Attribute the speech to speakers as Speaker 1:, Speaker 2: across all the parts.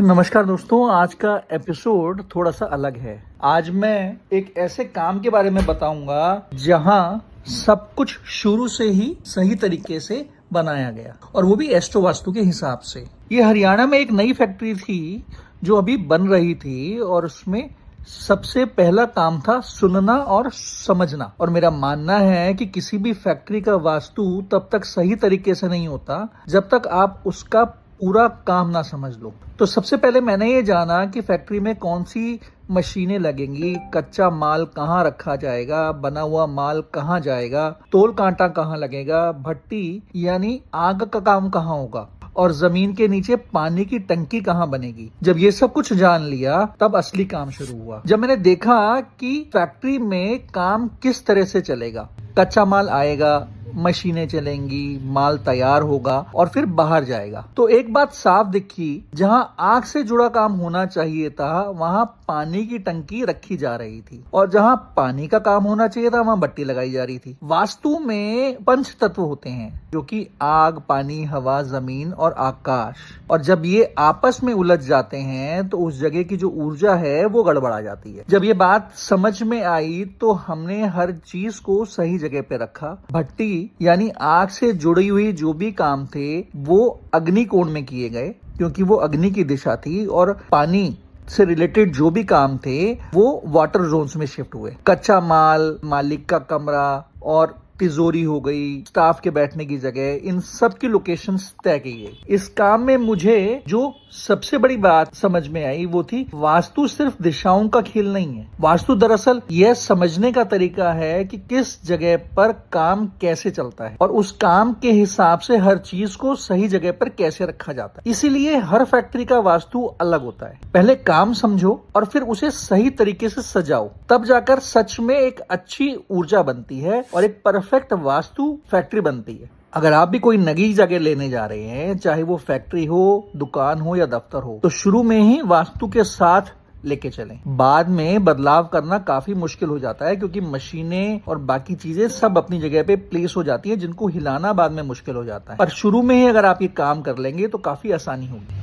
Speaker 1: नमस्कार दोस्तों, आज का एपिसोड थोड़ा सा अलग है। आज मैं एक ऐसे काम के बारे में बताऊंगा जहां सब कुछ शुरू से ही सही तरीके से बनाया गया, और वो भी एस्ट्रो वास्तु के हिसाब से। ये हरियाणा में एक नई फैक्ट्री थी जो अभी बन रही थी, और उसमें सबसे पहला काम था सुनना और समझना। और मेरा मानना है कि किसी भी फैक्ट्री का वास्तु तब तक सही तरीके से नहीं होता जब तक आप उसका पूरा काम ना समझ लो। तो सबसे पहले मैंने ये जाना कि फैक्ट्री में कौन सी मशीनें लगेंगी, कच्चा माल कहाँ रखा जाएगा, बना हुआ माल कहाँ जाएगा, तोल कांटा कहाँ लगेगा, भट्टी यानी आग का काम कहाँ होगा, और जमीन के नीचे पानी की टंकी कहाँ बनेगी। जब ये सब कुछ जान लिया तब असली काम शुरू हुआ। जब मैंने देखा कि फैक्ट्री में काम किस तरह से चलेगा, कच्चा माल आएगा, मशीनें चलेंगी, माल तैयार होगा और फिर बाहर जाएगा, तो एक बात साफ दिखी, जहां आग से जुड़ा काम होना चाहिए था वहां पानी की टंकी रखी जा रही थी, और जहां पानी का काम होना चाहिए था वहां भट्टी लगाई जा रही थी। वास्तु में 5 तत्व होते हैं, जो कि आग, पानी, हवा, जमीन और आकाश। और जब ये आपस में उलझ जाते हैं तो उस जगह की जो ऊर्जा है वो गड़बड़ा जाती है। जब ये बात समझ में आई तो हमने हर चीज को सही जगह पे रखा। भट्टी यानी आग से जुड़ी हुई जो भी काम थे वो अग्नि कोण में किए गए, क्योंकि वो अग्नि की दिशा थी, और पानी से रिलेटेड जो भी काम थे वो वाटर जोन्स में शिफ्ट हुए। कच्चा माल, मालिक का कमरा और तिजोरी हो गई, स्टाफ के बैठने की जगह, इन सब की लोकेशंस तय की गई। इस काम में मुझे जो सबसे बड़ी बात समझ में आई वो थी, वास्तु सिर्फ दिशाओं का खेल नहीं है। वास्तु दरअसल यह समझने का तरीका है कि किस जगह पर काम कैसे चलता है, और उस काम के हिसाब से हर चीज को सही जगह पर कैसे रखा जाता है। इसीलिए हर फैक्ट्री का वास्तु अलग होता है। पहले काम समझो और फिर उसे सही तरीके से सजाओ, तब जाकर सच में एक अच्छी ऊर्जा बनती है और एक परफेक्ट वास्तु फैक्ट्री बनती है। अगर आप भी कोई नई जगह लेने जा रहे हैं, चाहे वो फैक्ट्री हो, दुकान हो या दफ्तर हो, तो शुरू में ही वास्तु के साथ लेके चलें। बाद में बदलाव करना काफी मुश्किल हो जाता है, क्योंकि मशीनें और बाकी चीजें सब अपनी जगह पे प्लेस हो जाती है, जिनको हिलाना बाद में मुश्किल हो जाता है। पर शुरू में ही अगर आप ये काम कर लेंगे तो काफी आसानी होगी।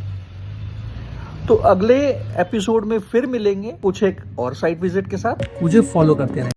Speaker 1: तो अगले एपिसोड में फिर मिलेंगे कुछ एक और साइट विजिट के साथ।
Speaker 2: मुझे फॉलो करते रहें।